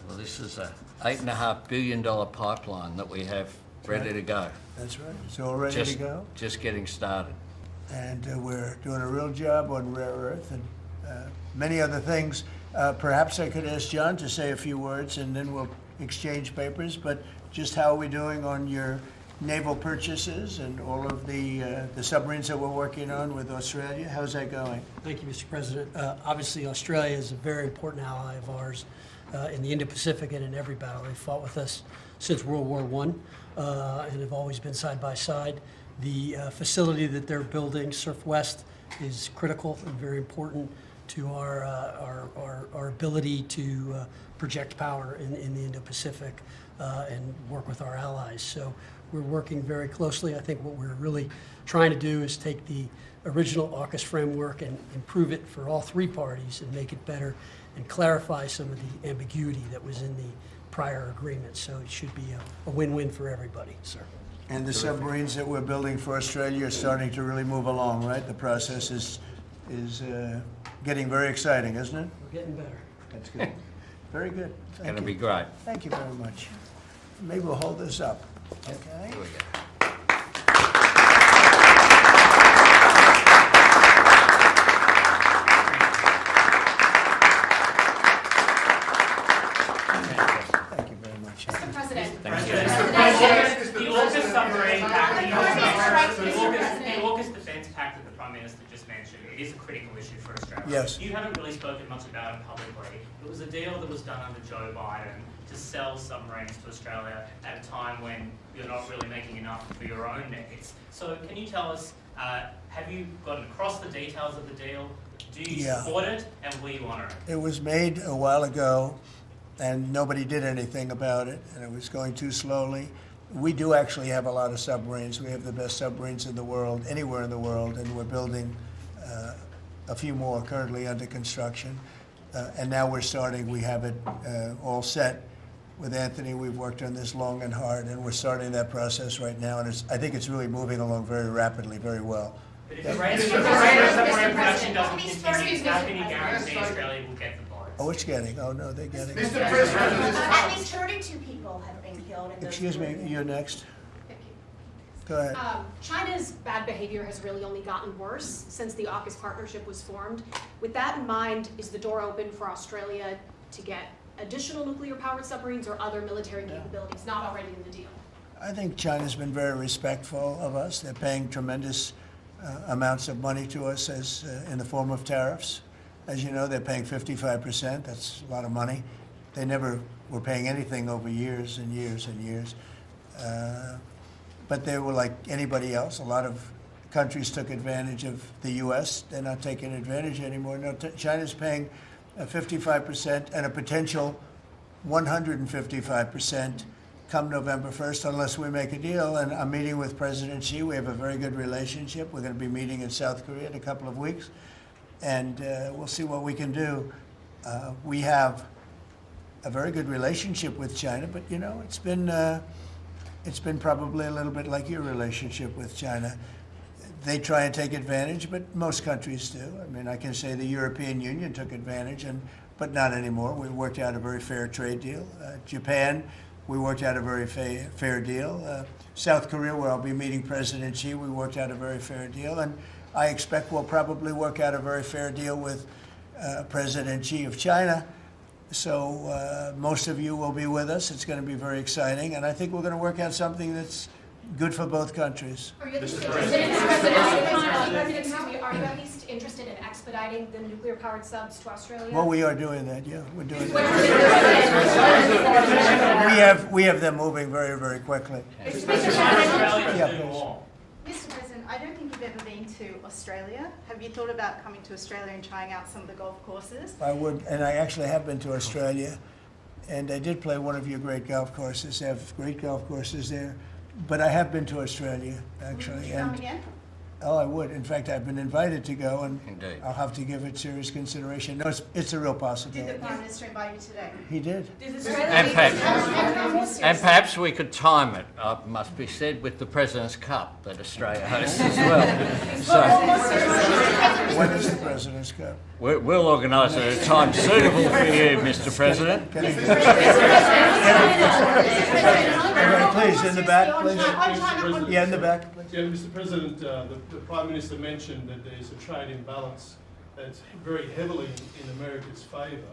Well, this is a $8.5 billion pipeline that we have ready to go. That's right. It's all ready to go. Just getting started. And we're doing a real job on rare earth and many other things. Perhaps I could ask John to say a few words and then we'll exchange papers, but just how are we doing on your naval purchases and all of the submarines that we're working on with Australia? How's that going? Thank you, Mr. President. Obviously, Australia is a very important ally of ours in the Indo-Pacific and in every battle. They fought with us since World War I and have always been side by side. The facility that they're building, Surf West, is critical and very important to our ability to project power in the Indo-Pacific and work with our allies. So we're working very closely. I think what we're really trying to do is take the original Aukus framework and improve it for all three parties and make it better and clarify some of the ambiguity that was in the prior agreement. So it should be a win-win for everybody, sir. And the submarines that we're building for Australia are starting to really move along, right? The process is getting very exciting, isn't it? We're getting better. That's good. Very good. It's going to be great. Thank you very much. Maybe we'll hold this up. Okay. Here we go. Thank you very much. Mr. President. Thank you. The Aukus submarine pact, the Aukus defence pact that the Prime Minister just mentioned, it is a critical issue for Australia. Yes. You haven't really spoken much about it publicly. It was a deal that was done under Joe Biden to sell submarines to Australia at a time when you're not really making enough for your own needs. So can you tell us, have you gotten across the details of the deal? Do you support it, and will you honour it? It was made a while ago, and nobody did anything about it, and it was going too slowly. We do actually have a lot of submarines. We have the best submarines in the world, anywhere in the world, and we're building a few more currently under construction. And now we're starting, we have it all set. With Antony, we've worked on this long and hard, and we're starting that process right now, and I think it's really moving along very rapidly, very well. But if the rate of submarine production doesn't continue, how can you guarantee Australia will get the boats? Oh, it's getting, oh no, they're getting. Mr. President, at least 32 people have been killed in those. Excuse me, you're next. Thank you. Go ahead. China's bad behavior has really only gotten worse since the Aukus partnership was formed. With that in mind, is the door open for Australia to get additional nuclear-powered submarines or other military capabilities not already in the deal? I think China's been very respectful of us. They're paying tremendous amounts of money to us as in the form of tariffs. As you know, they're paying 55%. That's a lot of money. They never were paying anything over years and years and years. But they were like anybody else. A lot of countries took advantage of the U.S. They're not taking advantage anymore. No, China's paying 55% and a potential 155% come November 1st unless we make a deal. And I'm meeting with President Xi. We have a very good relationship. We're going to be meeting in South Korea in a couple of weeks. And we'll see what we can do. We have a very good relationship with China, but you know, it's been probably a little bit like your relationship with China. They try and take advantage, but most countries do. I mean, I can say the European Union took advantage, but not anymore. We worked out a very fair trade deal. Japan, we worked out a very fair deal. South Korea, where I'll be meeting President Xi, we worked out a very fair deal. And I expect we'll probably work out a very fair deal with President Xi of China. So most of you will be with us. It's going to be very exciting. And I think we're going to work out something that's good for both countries. Are you at least interested in expediting the nuclear-powered subs to Australia? Well, we are doing that, yeah. We're doing that. We have them moving very, very quickly. Mr. President, Yeah, please. Mr. President, I don't think you've ever been to Australia. Have you thought about coming to Australia and trying out some of the golf courses? I would, and I actually have been to Australia, and I did play one of your great golf courses. They have great golf courses there. But I have been to Australia, actually. Will you come again? Oh, I would. In fact, I've been invited to go, and Indeed. I'll have to give it serious consideration. No, it's a real Did possibility. the Prime Minister invite you today? He did. And perhaps we could time it, must be said, with the President's Cup that Australia hosts as well. So When is the President's Cup? we'll organise it at a time suitable for you, Mr. President. Everybody, please, in the back, please. Yeah, in the back, please. Yeah, Mr. President, the Prime Minister mentioned that there's a trade imbalance that's very heavily in America's favour.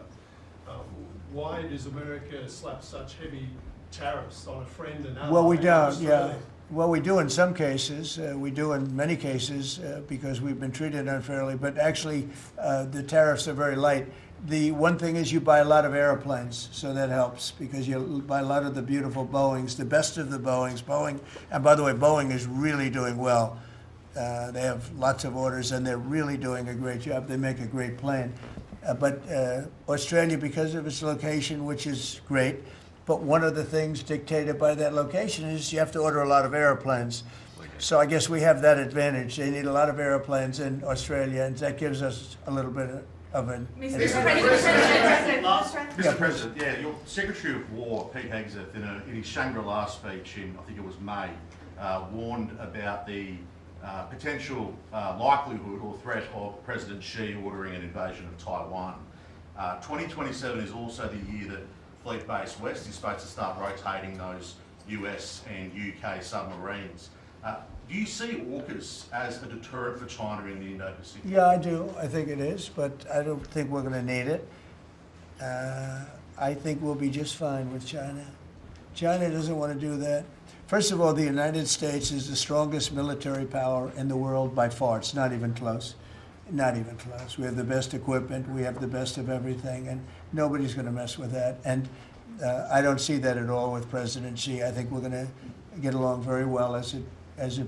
Why does America slap such heavy tariffs on a friend and ally? Well, we like don't, Australia? yeah. Well, we do in some cases. We do in many cases because we've been treated unfairly. But actually, the tariffs are very light. The one thing is you buy a lot of airplanes, so that helps because you buy a lot of the beautiful Boeings, the best of the Boeings. Boeing, and by the way, Boeing is really doing well. They have lots of orders, and they're really doing a great job. They make a great plane. But Australia, because of its location, which is great, but one of the things dictated by that location is you have to order a lot of airplanes. So I guess we have that advantage. They need a lot of airplanes in Australia, and that gives us a little bit of an advantage. Mr. President, yeah, your Secretary of War, Pete Hegseth, in his Shangri-La speech in, I think it was May, warned about the potential likelihood or threat of President Xi ordering an invasion of Taiwan. 2027 is also the year that Fleet Base West is supposed to start rotating those US and UK submarines. Do you see Aukus as a deterrent for China in the Indo-Pacific? Yeah, I do. I think it is, but I don't think we're going to need it. I think we'll be just fine with China. China doesn't want to do that. First of all, the United States is the strongest military power in the world by far. It's not even close. Not even close. We have the best equipment. We have the best of everything, and nobody's going to mess with that. And I don't see that at all with President Xi. I think we're going to get along very well as it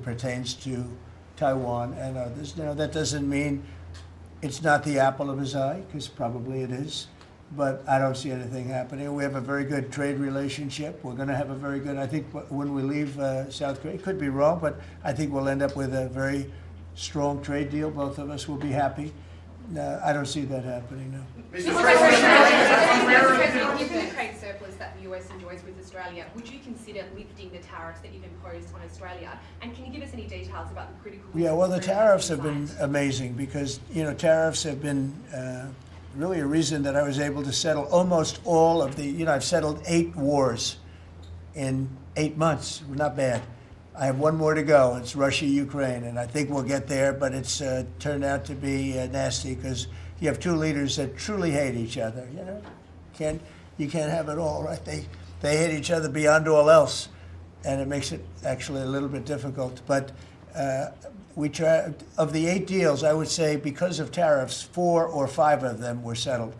pertains to Taiwan and others. Now, that doesn't mean it's not the apple of his eye, because probably it is. But I don't see anything happening. We have a very good trade relationship. We're going to have a very good, I think when we leave South Korea, it could be wrong, but I think we'll end up with a very strong trade deal. Both of us will be happy. I don't see that happening, no. Given the trade surplus that the US enjoys with Australia, would you consider lifting the tariffs that you've imposed on Australia? And can you give us any details about the critical... Yeah, well, the tariffs have been amazing because, tariffs have been really a reason that I was able to settle almost all of the, I've settled 8 wars in 8 months. Not bad. I have one more to go. It's Russia-Ukraine, and I think we'll get there, but it's turned out to be nasty because you have 2 leaders that truly hate each other, You can't have it all, right? They hate each other beyond all else, and it makes it actually a little bit difficult. But we try, of the 8 deals, I would say because of tariffs, 4 or 5 of them were settled.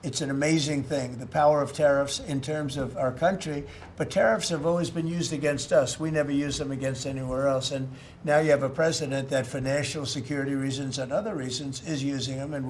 It's an amazing thing, the power of tariffs in terms of our country. But tariffs have always been used against us. We never use them against anywhere else. And now you have a president that for national security reasons and other reasons is using them. And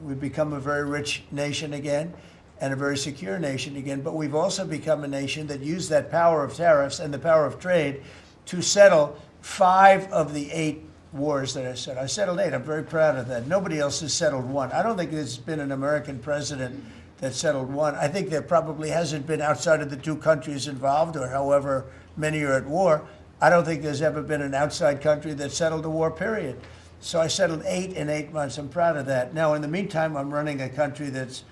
we've become a very rich nation again and a very secure nation again. But we've also become a nation that used that power of tariffs and the power of trade to settle 5 of the 8 wars that I settled. I settled 8. I'm very proud of that. Nobody else has settled 1. I don't think there's been an American president that settled 1. I think there probably hasn't been outside of the 2 countries involved, or however many are at war. I don't think there's ever been an outside country that settled a war, period. So I settled 8 in 8 months. I'm proud of that. Now, in the meantime, I'm running a country that's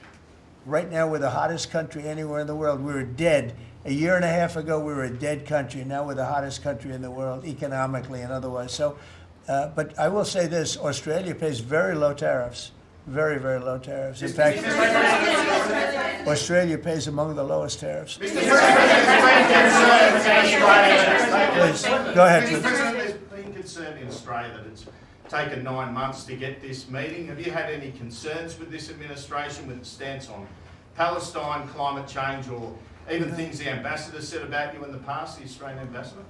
right now we're the hottest country anywhere in the world. We were dead. A year and a half ago, we were a dead country. Now we're the hottest country in the world, economically and otherwise. So. But I will say this, Australia pays very low tariffs, very, very low tariffs. In fact, Australia pays among the lowest tariffs. Please, go ahead. Mr. President, there's been concern in Australia that it's taken 9 months to get this meeting. Have you had any concerns with this administration, with its stance on Palestine, climate change, or even things the ambassador said about you in the past, the Australian ambassador?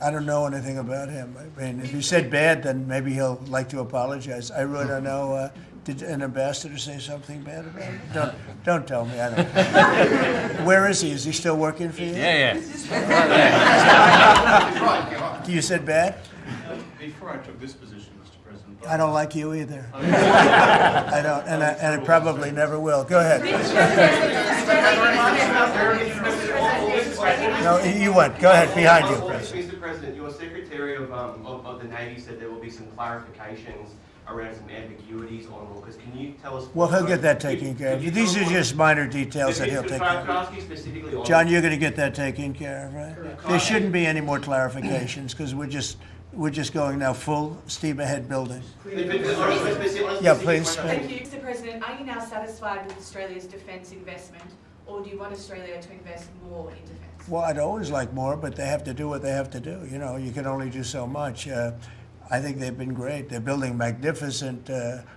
I don't know anything about him. I mean, if he said bad, then maybe he'll like to apologize. I really don't know. Did an ambassador say something bad about him? Don't tell me. I don't know. Where is he? Is he still working for you? Yeah. You said bad? Before I took this position, Mr. President, I don't like you either. I don't, and I probably never will. Go ahead. No, you went. Go ahead, behind you, President. Mr. President, your Secretary of the Navy said there will be some clarifications around some ambiguities on Aukus. Can you tell us? Well, he'll get that taken care of. These are just minor details that he'll take care of. Ask you specifically on John, you're going to get that taken care of, right? There shouldn't be any more clarifications because we're just going now full steam ahead building. Yeah, please. Thank you. Mr. President, are you now satisfied with Australia's defence investment, or do you want Australia to invest more in defence? Well, I'd always like more, but they have to do what they have to do. You know, you can only do so much. I think they've been great. They're building magnificent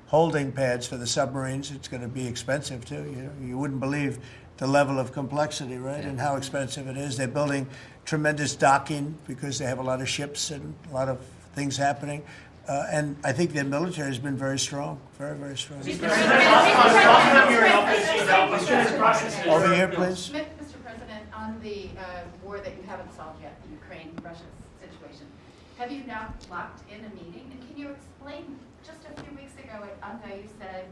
holding pads for the submarines. It's going to be expensive, too. You know, you wouldn't believe the level of complexity, right, and how expensive it is. They're building tremendous docking because they have a lot of ships and a lot of things happening. And I think their military has been very strong, very, very strong. Over here, please. Mr. President, on the war that you haven't solved yet, the Ukraine-Russia situation, have you now locked in a meeting? And can you explain, just a few weeks ago at UNDA, you said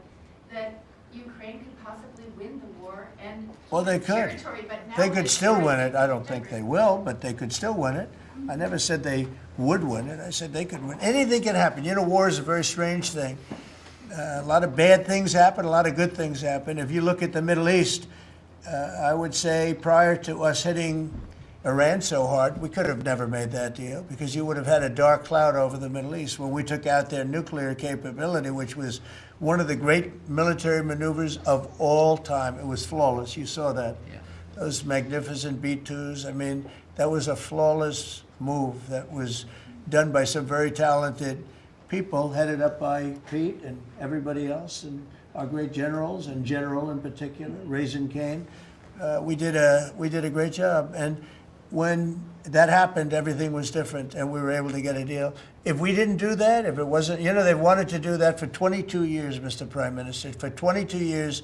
that Ukraine could possibly win the war and well, they could. Territory, but now they could still win it. I don't think they will, but they could still win it. I never said they would win it. I said they could win. Anything can happen. You know, war is a very strange thing. A lot of bad things happen, a lot of good things happen. If you look at the Middle East, I would say prior to us hitting Iran so hard, we could have never made that deal because you would have had a dark cloud over the Middle East when we took out their nuclear capability, which was one of the great military maneuvers of all time. It was flawless. You saw that. Yeah. Those magnificent B-2s. I mean, that was a flawless move that was done by some very talented people, headed up by Pete and everybody else, and our great generals, and General in particular, Raisin Kane. We did a great job. And when that happened, everything was different, and we were able to get a deal. If we didn't do that, if it wasn't, you know, they wanted to do that for 22 years, Mr. Prime Minister. For 22 years,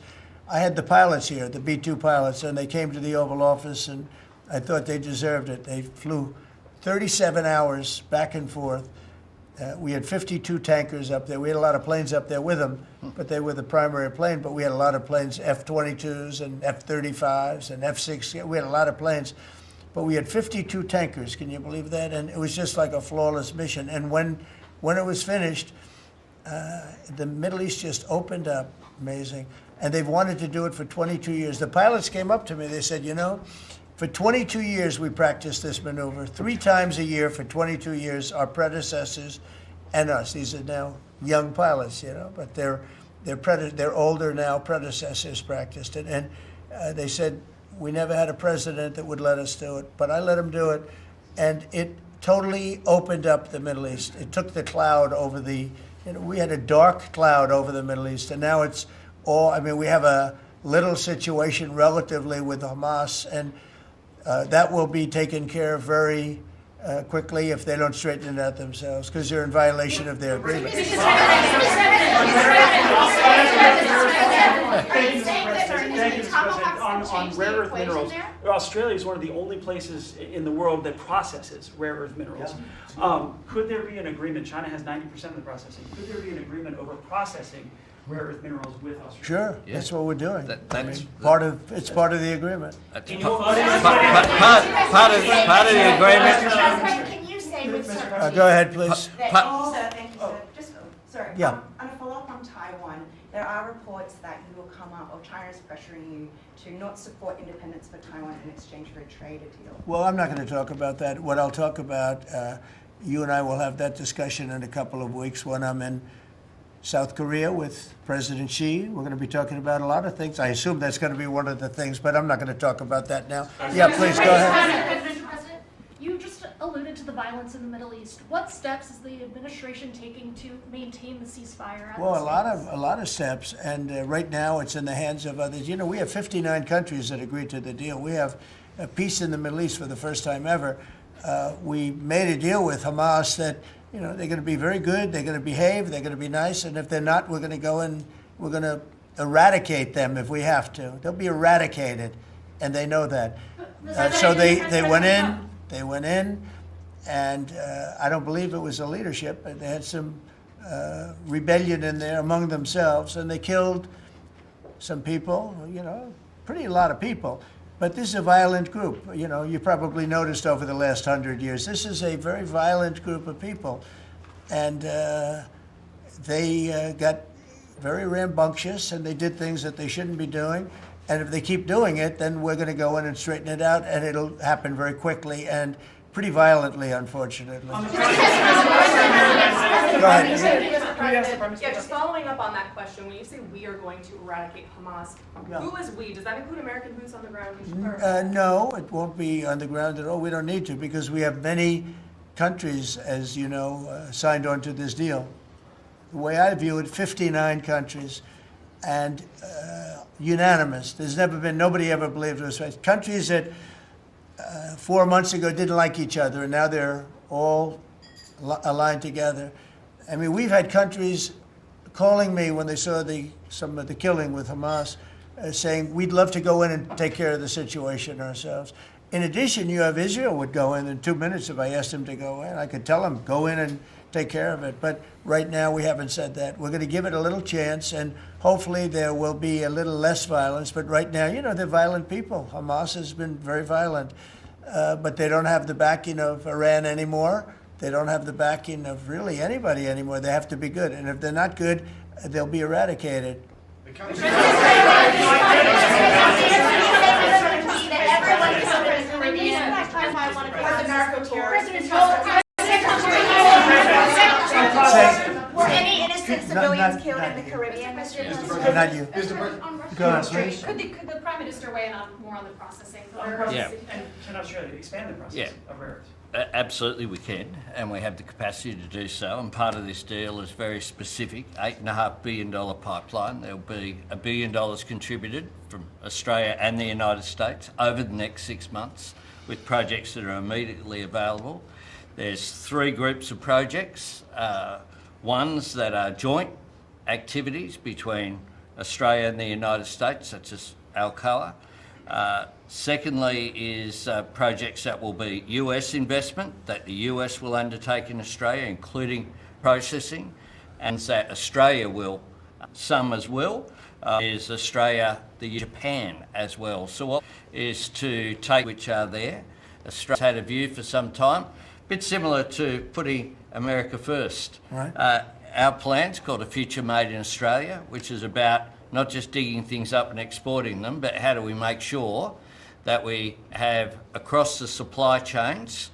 I had the pilots here, the B-2 pilots, and they came to the Oval Office, and I thought they deserved it. They flew 37 hours back and forth. We had 52 tankers up there. We had a lot of planes up there with them, but they were the primary plane. But we had a lot of planes, F-22s and F-35s and F-6. We had a lot of planes. But we had 52 tankers. Can you believe that? And it was just like a flawless mission. And when it was finished, the Middle East just opened up. Amazing. And they've wanted to do it for 22 years. The pilots came up to me. They said, you know, for 22 years, we practiced this maneuver 3 times a year for 22 years, our predecessors and us. These are now young pilots, you know, but they're older now, predecessors practiced it. And they said, we never had a president that would let us do it, but I let him do it. And it totally opened up the Middle East. It took the cloud over we had a dark cloud over the Middle East, and now it's all, I mean, we have a little situation relatively with Hamas, and that will be taken care of very quickly if they don't straighten it out themselves, because they're in violation of their agreement. On rare earth minerals, Australia is one of the only places in the world that processes rare earth minerals. Could there be an agreement? China has 90% of the processing. Could there be an agreement over processing rare earth minerals with Australia? Sure, Yeah. That's what we're doing. That's it's part of the agreement. Part of the agreement. Can you say with certainty? Go ahead, please. Thank you, sir. Just, sorry. Yeah. On a follow-up on Taiwan, there are reports that you will come up, or China is pressuring you to not support independence for Taiwan in exchange for a trade deal. Well, I'm not going to talk about that. What I'll talk about, you and I will have that discussion in a couple of weeks when I'm in South Korea with President Xi. We're going to be talking about a lot of things. I assume that's going to be one of the things, but I'm not going to talk about that now. Yeah, please, go ahead. Mr. President, you just alluded to the violence in the Middle East. What steps is the administration taking to maintain the ceasefire? Well, a lot of steps, and right now it's in the hands of others. You know, we have 59 countries that agreed to the deal. We have a peace in the Middle East for the first time ever. We made a deal with Hamas that, you know, they're going to be very good, they're going to behave, they're going to be nice, and if they're not, we're going to go and we're going to eradicate them if we have to. They'll be eradicated, and they know that. So they went in, and I don't believe it was the leadership, but they had some rebellion in there among themselves, and they killed some people, a lot of people. But this is a violent group. You probably noticed over the last 100 years, this is a very violent group of people. And they got very rambunctious, and they did things that they shouldn't be doing. And if they keep doing it, then we're going to go in and straighten it out, and it'll happen very quickly and pretty violently, unfortunately. Go ahead. Yeah, just following up on that question, when you say we are going to eradicate Hamas, who is we? Does that include American boots on the ground? No, it won't be on the ground at all. We don't need to, because we have many countries, as you know, signed on to this deal. The way I view it, 59 countries, and unanimous. There's never been, nobody ever believed it was right. Countries that 4 months ago didn't like each other, and now they're all aligned together. I mean, we've had countries calling me when they saw some of the killing with Hamas, saying, we'd love to go in and take care of the situation ourselves. In addition, you have Israel would go in 2 minutes if I asked them to go in. I could tell them, go in and take care of it. But right now, we haven't said that. We're going to give it a little chance, and hopefully there will be a little less violence. But right now, they're violent people. Hamas has been very violent. But they don't have the backing of Iran anymore. They don't have the backing of really anybody anymore. They have to be good. And if they're not good, they'll be eradicated. Were any innocent civilians killed in the Caribbean, Mr. Not you. Go on, please. Could the Prime Minister weigh in more on the processing? Yeah. And can Australia expand the process of rare earths? Absolutely we can, and we have the capacity to do so, and part of this deal is very specific, $8.5 billion pipeline. There'll be $1 billion contributed from Australia and the United States over the next 6 months with projects that are immediately available. There's 3 groups of projects, ones that are joint activities between Australia and the United States, such as Alcoa. Secondly is projects that will be US investment, that the US will undertake in Australia, including processing, and that Australia will, some as well, is Australia, Japan as well. So what is to take which are there. Australia's had a view for some time, a bit similar to putting America first. Right. Our plan's called A Future Made in Australia, which is about not just digging things up and exporting them, but how do we make sure that we have across the supply chains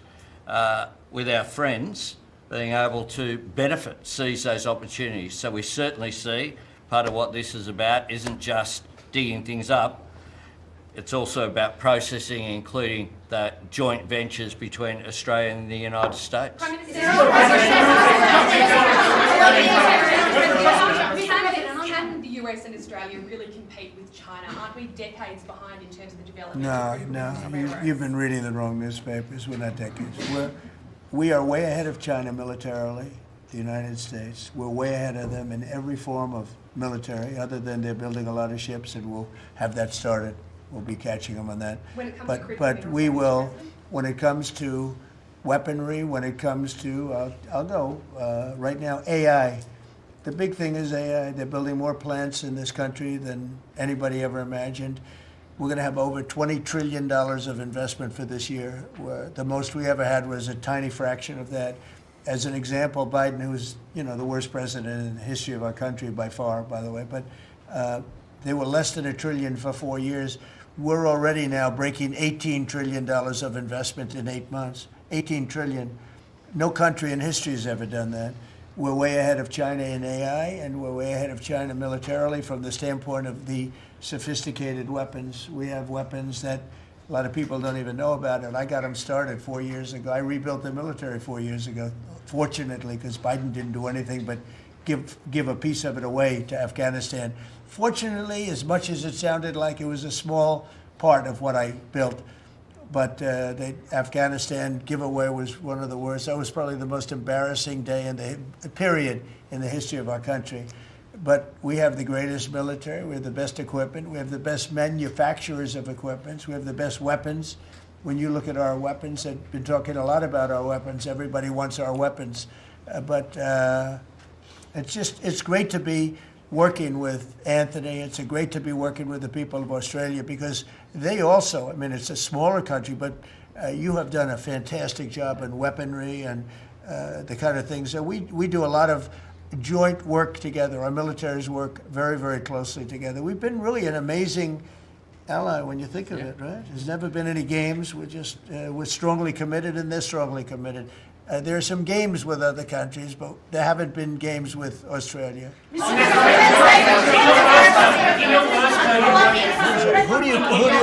with our friends being able to benefit, seize those opportunities. So we certainly see part of what this is about isn't just digging things up, it's also about processing, including the joint ventures between Australia and the United States. Can the US and Australia really compete with China? Aren't we decades behind in terms of the development? No. You've been reading the wrong newspapers. We're not decades. We are way ahead of China militarily, the United States. We're way ahead of them in every form of military, other than they're building a lot of ships, and we'll have that started. We'll be catching them on that. When it comes to but we will, when it comes to weaponry, when it comes to, I'll go, right now, AI. The big thing is AI. They're building more plants in this country than anybody ever imagined. We're going to have over $20 trillion of investment for this year. Where the most we ever had was a tiny fraction of that. As an example, Biden, who's the worst president in the history of our country by far, by the way, but they were less than $1 trillion for 4 years. We're already now breaking $18 trillion of investment in 8 months. 18 trillion. No country in history has ever done that. We're way ahead of China in AI, and we're way ahead of China militarily from the standpoint of the sophisticated weapons. We have weapons that a lot of people don't even know about it. I got them started 4 years ago. I rebuilt the military 4 years ago, fortunately, because Biden didn't do anything but give a piece of it away to Afghanistan. Fortunately, as much as it sounded like it was a small part of what I built, but the Afghanistan giveaway was one of the worst. That was probably the most embarrassing day in the period in the history of our country. But we have the greatest military. We have the best equipment. We have the best manufacturers of equipment. We have the best weapons. when you look at our weapons, I've been talking a lot about our weapons. Everybody wants our weapons. But it's great to be working with Antony. It's great to be working with the people of Australia because they also, I mean, it's a smaller country, but you have done a fantastic job in weaponry and the kind of things. So we do a lot of joint work together. Our militaries work very, very closely together. We've been really an amazing ally when you think of it, right? There's never been any games. We're strongly committed, and they're strongly committed. There are some games with other countries, but there haven't been games with Australia.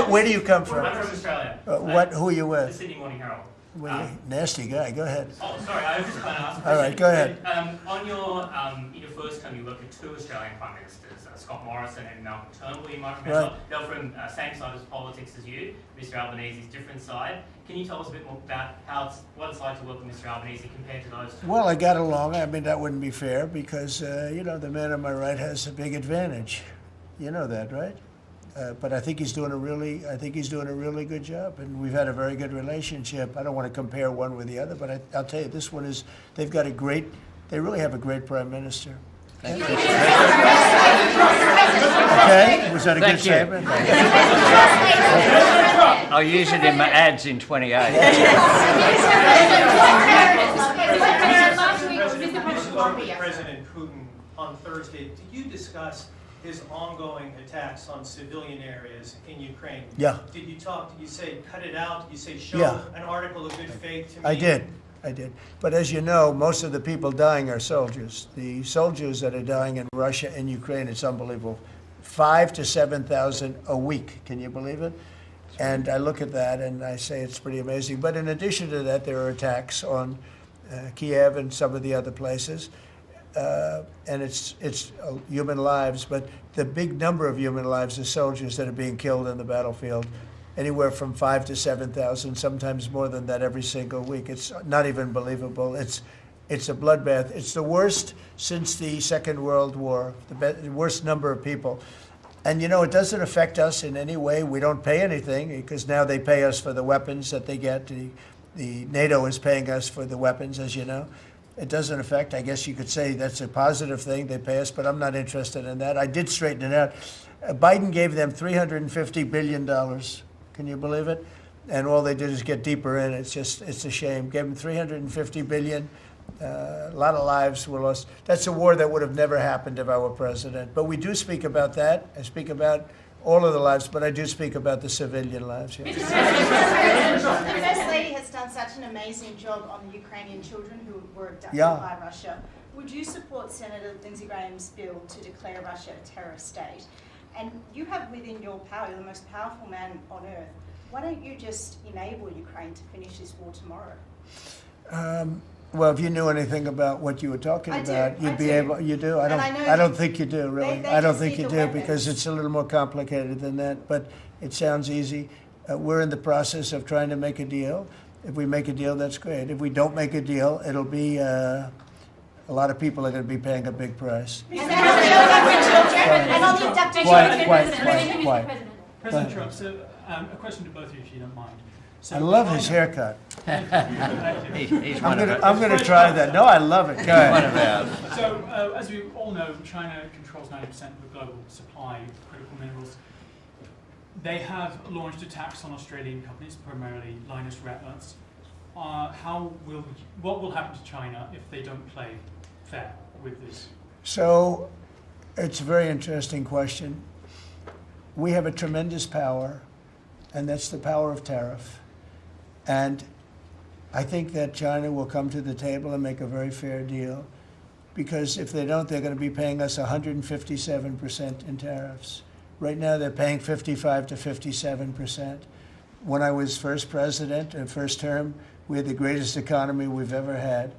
Where do you come from? I'm from Australia. Who are you with? The Sydney Morning Herald. Nasty guy. Go ahead. Oh, sorry, I was just going to ask a question. All right, go ahead. On your first term, you worked with two Australian Prime Ministers, Scott Morrison and Malcolm Turnbull, you might remember. Right. They're from same side of politics as you. Mr. Albanese's different side. Can you tell us a bit more about what it's like to work with Mr. Albanese compared to those two? Well, I got along. I mean, that wouldn't be fair because, the man on my right has a big advantage. You know that, right? But I think he's doing a really good job, and we've had a very good relationship. I don't want to compare one with the other, but I'll tell you, this one is. They really have a great prime minister. Thank you. Okay, was that a good statement? I'll use it in my ads in 28. President Putin on Thursday, did you discuss his ongoing attacks on civilian areas in Ukraine? Yeah. Did you say cut it out? Did you say show Yeah. an article of good faith to me? I did. But as you know, most of the people dying are soldiers. The soldiers that are dying in Russia and Ukraine, it's unbelievable. 5,000 to 7,000 a week. Can you believe it? And I look at that and I say it's pretty amazing. But in addition to that, there are attacks on Kiev and some of the other places. And it's human lives, but the big number of human lives are soldiers that are being killed in the battlefield. Anywhere from 5,000 to 7,000, sometimes more than that every single week. It's not even believable. It's a bloodbath. It's the worst since the Second World War, the worst number of people. And it doesn't affect us in any way. We don't pay anything because now they pay us for the weapons that they get. The NATO is paying us for the weapons, as you know. It doesn't affect. I guess you could say that's a positive thing. They pay us, but I'm not interested in that. I did straighten it out. Biden gave them $350 billion. Can you believe it? And all they did is get deeper in. It's a shame. Gave them $350 billion. A lot of lives were lost. That's a war that would have never happened if I were president. But we do speak about that. I speak about all of the lives, but I do speak about the civilian lives. Yeah. The First Lady has done such an amazing job on the Ukrainian children who were abducted by Russia. Would you support Senator Lindsey Graham's bill to declare Russia a terrorist state? And you have within your power, you're the most powerful man on earth. Why don't you just enable Ukraine to finish this war tomorrow? Well, if you knew anything about what you were talking about, you'd be able. You do. I don't think you do, really. I don't think you do because it's a little more complicated than that. But it sounds easy. We're in the process of trying to make a deal. If we make a deal, that's great. If we don't make a deal, it'll be a lot of people are going to be paying a big price. Quiet. President Trump, so a question to both of you, if you don't mind. So I love his haircut. He's I'm going to try that. No, I love it. Go ahead. So, as we all know, China controls 90% of the global supply of critical minerals. They have launched attacks on Australian companies, primarily Lynas Rare Earths. What will happen to China if they don't play fair with this? So, it's a very interesting question. We have a tremendous power, and that's the power of tariff. And I think that China will come to the table and make a very fair deal, because if they don't, they're going to be paying us 157% in tariffs. Right now, they're paying 55 to 57%. When I was first president, first term, we had the greatest economy we've ever had.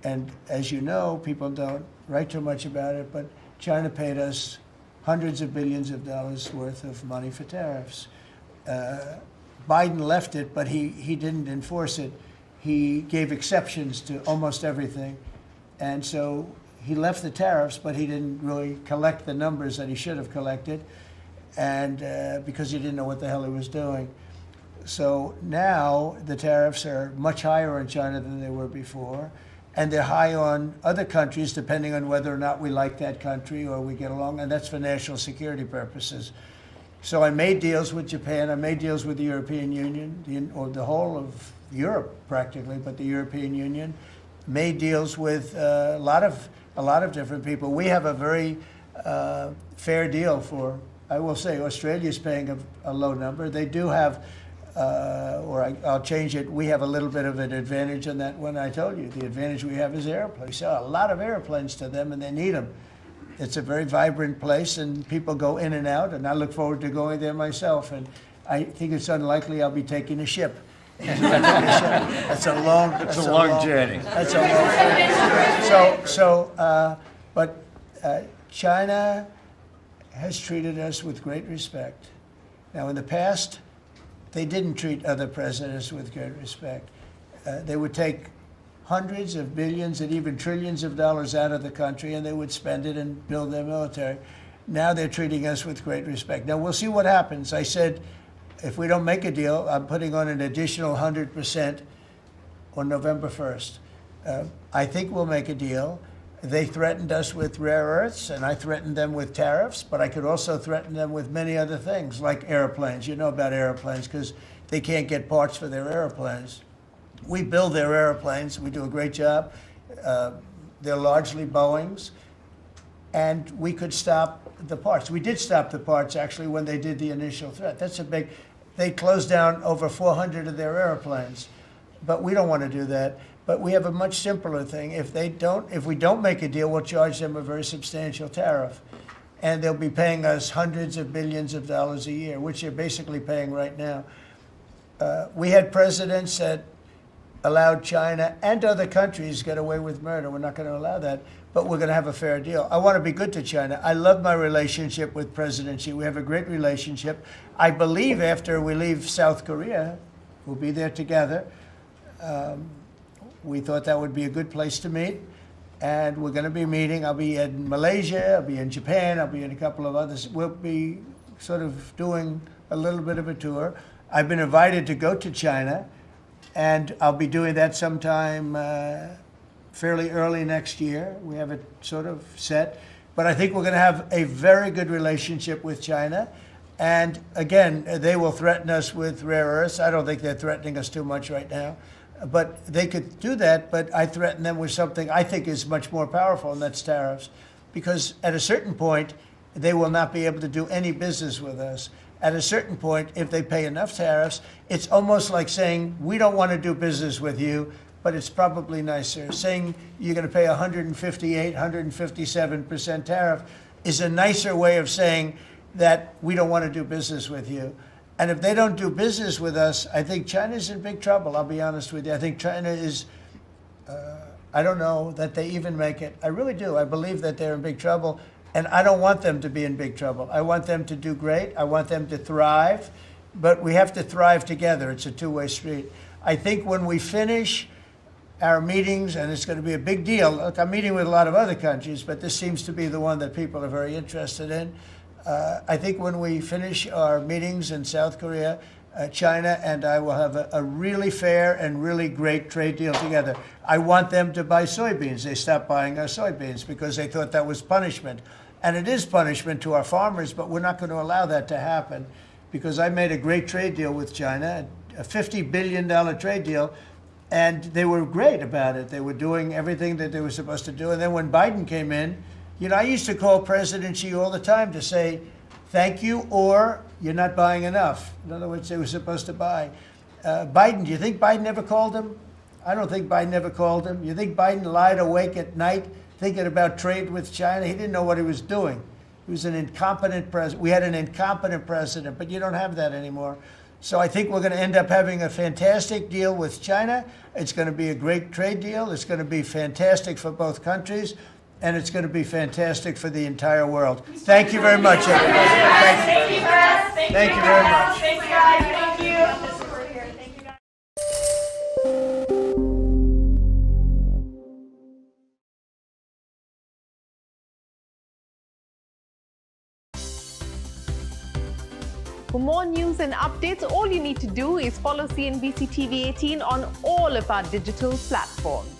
And as you know, people don't write too much about it, but China paid us hundreds of billions of dollars worth of money for tariffs. Biden left it, but he didn't enforce it. He gave exceptions to almost everything. And so he left the tariffs, but he didn't really collect the numbers that he should have collected, and because he didn't know what the hell he was doing. So now the tariffs are much higher on China than they were before. And they're high on other countries, depending on whether or not we like that country or we get along, and that's for national security purposes. So I made deals with Japan, I made deals with the European Union, or the whole of Europe practically, but the European Union, made deals with a lot of different people. We have a very fair deal for, I will say, Australia's paying a low number. They do have, I'll change it, we have a little bit of an advantage on that one. I told you, the advantage we have is airplanes. We sell a lot of airplanes to them and they need them. It's a very vibrant place and people go in and out, and I look forward to going there myself. And I think it's unlikely I'll be taking a ship. That's a long journey. That's a long journey. But China has treated us with great respect. Now, in the past, they didn't treat other presidents with great respect. They would take hundreds of billions and even trillions of dollars out of the country and they would spend it and build their military. Now they're treating us with great respect. Now we'll see what happens. I said, if we don't make a deal, I'm putting on an additional 100% on November 1st. I think we'll make a deal. They threatened us with rare earths, and I threatened them with tariffs, but I could also threaten them with many other things, like airplanes. You know about airplanes, because they can't get parts for their airplanes. We build their airplanes. We do a great job. They're largely Boeings, and we could stop the parts. We did stop the parts, actually, when they did the initial threat. That's a big... They closed down over 400 of their airplanes, but we don't want to do that. But we have a much simpler thing. If we don't make a deal, we'll charge them a very substantial tariff. And they'll be paying us hundreds of billions of dollars a year, which they're basically paying right now. We had presidents that allowed China and other countries get away with murder. We're not going to allow that, but we're going to have a fair deal. I want to be good to China. I love my relationship with President Xi. We have a great relationship. I believe after we leave South Korea, we'll be there together. We thought that would be a good place to meet, and we're going to be meeting. I'll be in Malaysia, I'll be in Japan, I'll be in a couple of others. We'll be sort of doing a little bit of a tour. I've been invited to go to China, and I'll be doing that sometime fairly early next year. We have it sort of set. But I think we're going to have a very good relationship with China. And again, they will threaten us with rare earths. I don't think they're threatening us too much right now. But they could do that, but I threaten them with something I think is much more powerful, and that's tariffs. Because at a certain point, they will not be able to do any business with us. At a certain point, if they pay enough tariffs, it's almost like saying, we don't want to do business with you, but it's probably nicer. Saying you're going to pay 158, 157% tariff is a nicer way of saying that we don't want to do business with you. And if they don't do business with us, I think China's in big trouble, I'll be honest with you. I think China is, I don't know that they even make it. I really do. I believe that they're in big trouble. And I don't want them to be in big trouble. I want them to do great. I want them to thrive. But we have to thrive together. It's a two-way street. I think when we finish our meetings, and it's going to be a big deal. Look, I'm meeting with a lot of other countries, but this seems to be the one that people are very interested in. I think when we finish our meetings in South Korea, China and I will have a really fair and really great trade deal together. I want them to buy soybeans. They stopped buying our soybeans because they thought that was punishment. And it is punishment to our farmers, but we're not going to allow that to happen because I made a great trade deal with China, a $50 billion trade deal, and they were great about it. They were doing everything that they were supposed to do. And then when Biden came in, you know, I used to call President Xi all the time to say, thank you, or you're not buying enough. In other words, they were supposed to buy. Biden, do you think Biden ever called him? I don't think Biden ever called him. You think Biden lied awake at night thinking about trade with China? He didn't know what he was doing. He was an incompetent president. We had an incompetent president, but you don't have that anymore. So I think we're going to end up having a fantastic deal with China. It's going to be a great trade deal. It's going to be fantastic for both countries. And it's going to be fantastic for the entire world. Thank you very much, everybody. Thank you, guys. Thank you very much. Thank you, guys. Thank you. For more news and updates, all you need to do is follow CNBC TV 18 on all of our digital platforms.